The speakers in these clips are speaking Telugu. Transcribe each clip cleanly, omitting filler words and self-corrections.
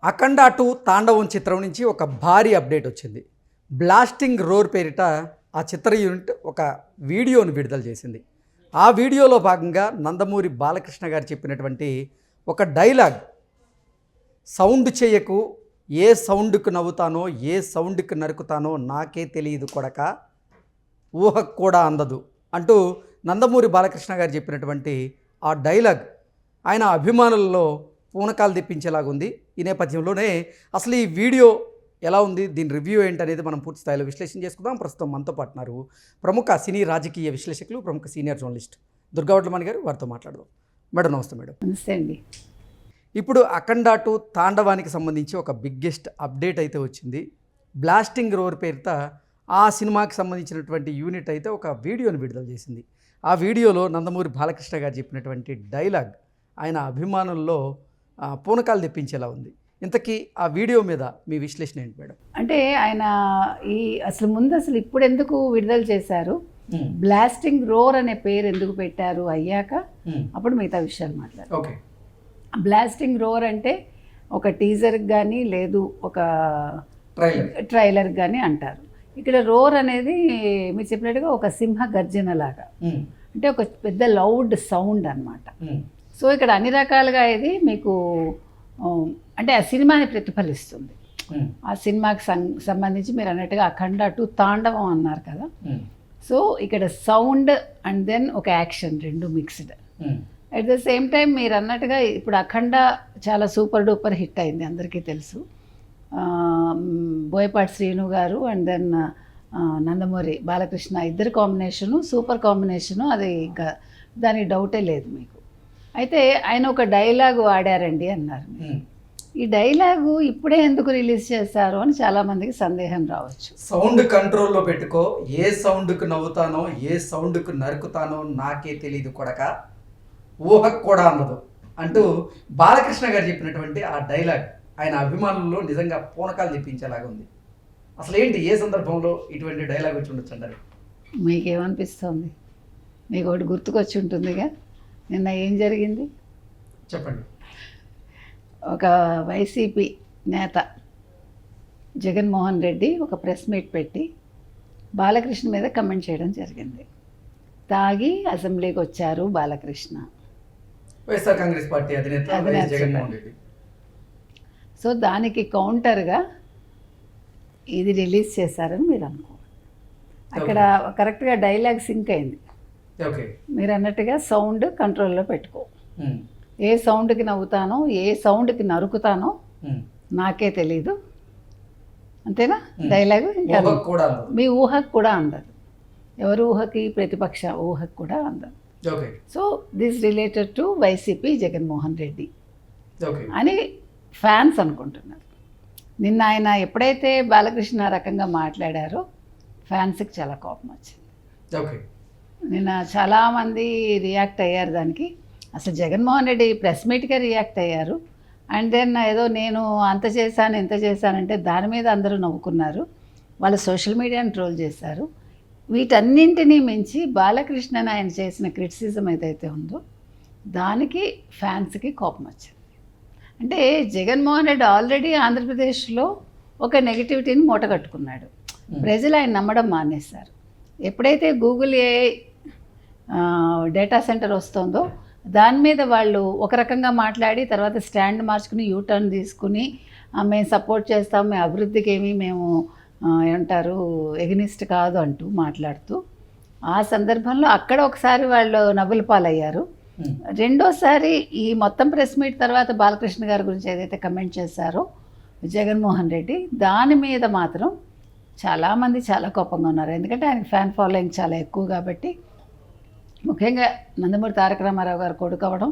అఖండ 2 తాండవం చిత్రం నుంచి ఒక భారీ అప్డేట్ వచ్చింది. బ్లాస్టింగ్ రోర్ పేరిట ఆ చిత్ర యూనిట్ ఒక వీడియోను విడుదల చేసింది. ఆ వీడియోలో భాగంగా నందమూరి బాలకృష్ణ గారు చెప్పినటువంటి ఒక డైలాగ్, సౌండ్ చేయకు, ఏ సౌండ్కు నవ్వుతానో ఏ సౌండ్కి నరుకుతానో నాకే తెలియదు కొడక, ఊహకు కూడా అందదు అంటూ నందమూరి బాలకృష్ణ గారు చెప్పినటువంటి ఆ డైలాగ్ ఆయన అభిమానులలో పూనకాలు తెప్పించేలాగుంది. ఈ నేపథ్యంలోనే అసలు ఈ వీడియో ఎలా ఉంది, దీని రివ్యూ ఏంటనేది మనం పూర్తి స్థాయిలో విశ్లేషణ చేసుకుందాం. ప్రస్తుతం మనతో పాటున్నారు ప్రముఖ సినీ రాజకీయ విశ్లేషకులు, ప్రముఖ సీనియర్ జర్నలిస్ట్ దుర్గావట్లమణి గారు. వారితో మాట్లాడదాం. మేడం నమస్తే. మేడం నమస్తే అండి. ఇప్పుడు అఖండ 2 తాండవానికి సంబంధించి ఒక బిగ్గెస్ట్ అప్డేట్ అయితే వచ్చింది. బ్లాస్టింగ్ రోర్ పేరిట ఆ సినిమాకి సంబంధించినటువంటి యూనిట్ అయితే ఒక వీడియోని విడుదల చేసింది. ఆ వీడియోలో నందమూరి బాలకృష్ణ గారు చెప్పినటువంటి డైలాగ్ ఆయన అభిమానుల్లో పూనకాలు తెప్పించేలా ఉంది. ఇంతకీ ఆ వీడియో మీద మీ విశ్లేషణ ఏంటి మేడం? అంటే ఆయన అసలు ఇప్పుడు ఎందుకు విడుదల చేశారు, బ్లాస్టింగ్ రోర్ అనే పేరు ఎందుకు పెట్టారు అయ్యాక అప్పుడు మిగతా విషయాలు మాట్లాడారు. ఓకే, బ్లాస్టింగ్ రోర్ అంటే ఒక టీజర్కి కానీ లేదు ఒక ట్రైలర్కి కానీ అంటారు. ఇక్కడ రోర్ అనేది మీరు చెప్పినట్టుగా ఒక సింహ గర్జన లాగా, అంటే ఒక పెద్ద లౌడ్ సౌండ్ అన్నమాట. సో ఇక్కడ అన్ని రకాలుగా ఇది మీకు అంటే ఆ సినిమాని ప్రతిఫలిస్తుంది. ఆ సినిమాకి సంబంధించి మీరు అన్నట్టుగా అఖండ 2 తాండవం అన్నారు కదా. సో ఇక్కడ సౌండ్ అండ్ దెన్ ఒక యాక్షన్ రెండు mixed. At the same time మీరు అన్నట్టుగా ఇప్పుడు అఖండ చాలా సూపర్ డూపర్ హిట్ అయింది, అందరికీ తెలుసు. బోయపాటి శ్రీను గారు అండ్ దెన్ నందమూరి బాలకృష్ణ ఇద్దరు కాంబినేషను సూపర్ కాంబినేషను, అది ఇంకా దానికి డౌటే లేదు మీకు. అయితే ఆయన ఒక డైలాగు వాడారండి అన్నారు. ఈ డైలాగు ఇప్పుడే ఎందుకు రిలీజ్ చేశారు అని చాలామందికి సందేహం రావచ్చు. సౌండ్ కంట్రోల్లో పెట్టుకో, ఏ సౌండ్కు నవ్వుతానో ఏ సౌండ్కు నరుకుతానో నాకే తెలియదు కొడక, ఊహకు కూడా అందదు అంటూ బాలకృష్ణ గారు చెప్పినటువంటి ఆ డైలాగ్ ఆయన అభిమానుల్లో నిజంగా పూనకాలు తెప్పించేలాగా ఉంది. అసలు ఏంటి, ఏ సందర్భంలో ఇటువంటి డైలాగ్ వచ్చి ఉండొచ్చు అంటారు? మీకేమనిపిస్తుంది? మీకు ఒకటి గుర్తుకొచ్చి ఉంటుందిగా, నిన్న ఏం జరిగింది చెప్పండి. ఒక వైసీపీ నేత జగన్మోహన్ రెడ్డి ఒక ప్రెస్ మీట్ పెట్టి బాలకృష్ణ మీద కమెంట్ చేయడం జరిగింది. తాగి అసెంబ్లీకి వచ్చారు బాలకృష్ణ, వైఎస్ఆర్ కాంగ్రెస్ పార్టీ అధినేత జగన్మోహన్ రెడ్డి. సో దానికి కౌంటర్గా ఇది రిలీజ్ చేశారని మీరు అనుకోవాలి. అక్కడ కరెక్ట్గా డైలాగ్ సింక్ అయింది. మీరు అన్నట్టుగా సౌండ్ కంట్రోల్లో పెట్టుకో, ఏ సౌండ్కి నవ్వుతానో ఏ సౌండ్కి నరుకుతానో నాకే తెలీదు, అంతేనా డైలాగు? ఇంకా మీ ఊహకు కూడా అందదు. ఎవరి ఊహకి? ప్రతిపక్ష ఊహకు కూడా అందదు. So this related to YCP Jaganmohan Reddy అని ఫ్యాన్స్ అనుకుంటున్నారు. నిన్న ఆయన ఎప్పుడైతే బాలకృష్ణ రకంగా మాట్లాడారో ఫ్యాన్స్కి చాలా కోపం వచ్చింది. నిన్న చాలామంది రియాక్ట్ అయ్యారు దానికి. అసలు జగన్మోహన్ రెడ్డి ప్రెస్ మీట్గా రియాక్ట్ అయ్యారు. అండ్ దెన్ ఏదో నేను అంత చేశాను ఇంత చేశానంటే దాని మీద అందరూ నవ్వుకున్నారు. వాళ్ళు సోషల్ మీడియాని ట్రోల్ చేశారు. వీటన్నింటినీ మించి బాలకృష్ణని ఆయన చేసిన క్రిటిసిజం ఏదైతే ఉందో దానికి ఫ్యాన్స్కి కోపం వచ్చింది. అంటే జగన్మోహన్ రెడ్డి ఆల్రెడీ ఆంధ్రప్రదేశ్లో ఒక నెగిటివిటీని మూటగట్టుకున్నాడు. ప్రజలు ఆయన నమ్మడం మానేశారు. ఎప్పుడైతే గూగుల్ ఏఐ డేటా సెంటర్ వస్తుందో దాని మీద వాళ్ళు ఒక రకంగా మాట్లాడి తర్వాత స్టాండ్ మార్చుకుని యూటర్న్ తీసుకుని మేము సపోర్ట్ చేస్తాం, మేము అభివృద్ధికి ఏమీ మేము ఏమంటారు ఎగనిస్ట్ కాదు అంటూ మాట్లాడుతూ ఆ సందర్భంలో అక్కడ ఒకసారి వాళ్ళు నవ్వుల పాలయ్యారు. రెండోసారి ఈ మొత్తం ప్రెస్ మీట్ తర్వాత బాలకృష్ణ గారి గురించి ఏదైతే కమెంట్ చేశారో జగన్మోహన్ రెడ్డి, దాని మీద మాత్రం చాలామంది చాలా కోపంగా ఉన్నారు. ఎందుకంటే ఆయనకి ఫ్యాన్ ఫాలోయింగ్ చాలా ఎక్కువ కాబట్టి, ముఖ్యంగా నందమూరి తారక రామారావు గారు కొడుకు అవ్వడం,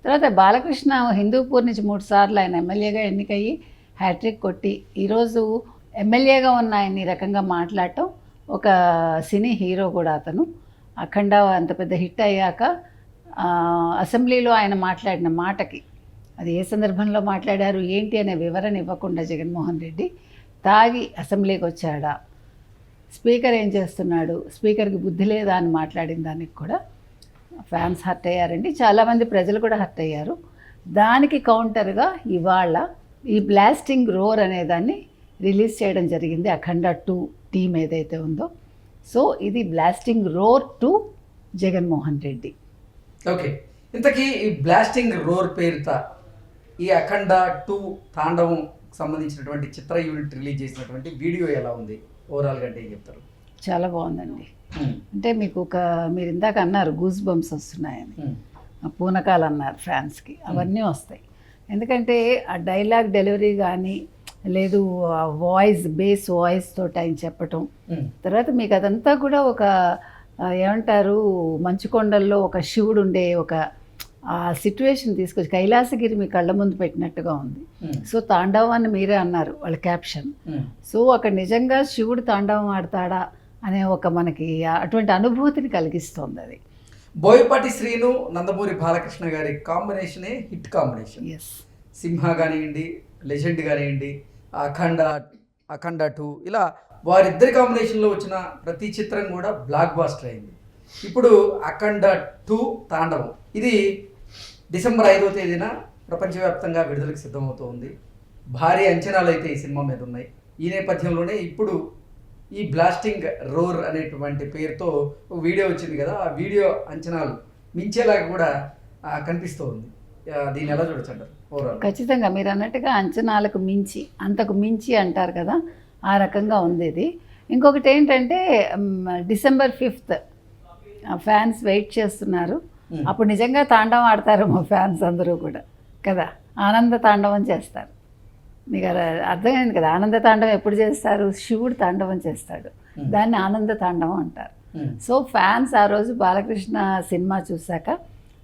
తర్వాత బాలకృష్ణ హిందూపూర్ నుంచి 3 సార్లు ఆయన ఎమ్మెల్యేగా ఎన్నికయ్యి హ్యాట్రిక్ కొట్టి ఈరోజు ఎమ్మెల్యేగా ఉన్న ఆయన ఈ రకంగా మాట్లాడటం, ఒక సినీ హీరో కూడా అతను. అఖండ అంత పెద్ద హిట్ అయ్యాక అసెంబ్లీలో ఆయన మాట్లాడిన మాటకి, అది ఏ సందర్భంలో మాట్లాడారు ఏంటి అనే వివరణ ఇవ్వకుండా జగన్మోహన్ రెడ్డి తాగి అసెంబ్లీకి వచ్చాడా, స్పీకర్ ఏం చేస్తున్నాడు, స్పీకర్కి బుద్ధి లేదా అని మాట్లాడిన దానికి కూడా ఫ్యాన్స్ హర్ట్ అయ్యారండి. చాలామంది ప్రజలు కూడా హర్ట్ అయ్యారు. దానికి కౌంటర్గా ఇవాళ ఈ బ్లాస్టింగ్ రోర్ అనే దాన్ని రిలీజ్ చేయడం జరిగింది అఖండ 2 టీమ్ ఏదైతే ఉందో. సో ఇది blasting roar to Jaganmohan Reddy. Okay, ఇంతకీ ఈ బ్లాస్టింగ్ రోర్ పేరుతో ఈ అఖండ 2 తాండవం సంబంధించినటువంటి చిత్ర యూనిట్ రిలీజ్ చేసినటువంటి వీడియో ఎలా ఉంది ఓవరాల్గా అంటే ఏం చెప్తారు? చాలా బాగుందండి. అంటే మీకు మీరు ఇందాక అన్నారు గూస్ బంప్స్ వస్తున్నాయని, పూనకాలు అన్నారు ఫ్యాన్స్కి, అవన్నీ వస్తాయి. ఎందుకంటే ఆ డైలాగ్ డెలివరీ కానీ లేదు ఆ వాయిస్ బేస్ వాయిస్ తోటి ఆయన చెప్పటం, తర్వాత మీకు అదంతా కూడా ఒక ఏమంటారు మంచుకొండల్లో ఒక శివుడు ఉండే ఒక ఆ సిట్యువేషన్ తీసుకొచ్చి కైలాసగిరి మీ కళ్ళ ముందు పెట్టినట్టుగా ఉంది. సో తాండవాన్ని మీరే అన్నారు వాళ్ళ క్యాప్షన్. సో అక్కడ నిజంగా శివుడు తాండవం ఆడతాడా అనే ఒక మనకి అటువంటి అనుభూతిని కలిగిస్తుంది అది. బోయపాటి శ్రీను నందమూరి బాలకృష్ణ గారి కాంబినేషనే హిట్ కాంబినేషన్. ఎస్, సింహ కానివ్వండి, లెజెండ్ కానివ్వండి, అఖండ 2, ఇలా వారిద్దరి కాంబినేషన్లో వచ్చిన ప్రతి చిత్రం కూడా బ్లాక్ బాస్టర్ అయింది. ఇప్పుడు అఖండ 2 తాండవం ఇది డిసెంబర్ 5వ తేదీన ప్రపంచవ్యాప్తంగా విడుదలకు సిద్ధమవుతోంది. భారీ అంచనాలు అయితే ఈ సినిమా మీద ఉన్నాయి. ఈ నేపథ్యంలోనే ఇప్పుడు ఈ బ్లాస్టింగ్ రోర్ అనేటువంటి పేరుతో ఒక వీడియో వచ్చింది కదా, ఆ వీడియో అంచనాలు మించేలాగా కూడా కనిపిస్తూ ఉంది. దీన్ని ఎలా చూడొచ్చు అంటారు ఓవరాల్? ఖచ్చితంగా మీరు అన్నట్టుగా అంచనాలకు మించి, అంతకు మించి అంటారు కదా, ఆ రకంగా ఉంది ఇది. ఇంకొకటి ఏంటంటే డిసెంబర్ 5th ఫ్యాన్స్ వెయిట్ చేస్తున్నారు. అప్పుడు నిజంగా తాండవం ఆడతారు మా ఫ్యాన్స్ అందరూ కూడా కదా, ఆనంద తాండవం చేస్తారు. మీకు అర్థమైంది కదా, ఆనంద తాండవం ఎప్పుడు చేస్తారు? శివుడు తాండవం చేస్తాడు, దాన్ని ఆనంద తాండవం అంటారు. సో ఫ్యాన్స్ ఆ రోజు బాలకృష్ణ సినిమా చూశాక,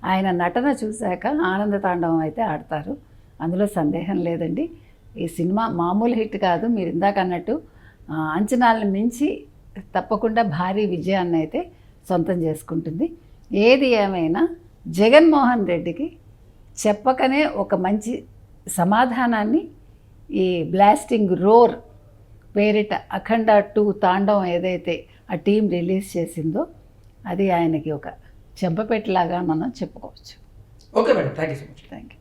ఆయన నటన చూశాక ఆనంద తాండవం అయితే ఆడతారు, అందులో సందేహం లేదండి. ఈ సినిమా మామూలు హిట్ కాదు, మీరు ఇందాక అన్నట్టు అంచనాలను మించి తప్పకుండా భారీ విజయాన్ని అయితే సొంతం చేసుకుంటుంది. ఏది ఏమైనా జగన్మోహన్ రెడ్డికి చెప్పకనే ఒక మంచి సమాధానాన్ని ఈ బ్లాస్టింగ్ రోర్ పేరిట అఖండ 2 తాండవం ఏదైతే ఆ టీం రిలీజ్ చేసిందో అది ఆయనకి ఒక చెంపపెట్టలాగా మనం చెప్పుకోవచ్చు. Okay madam, thank you so much. Thank you.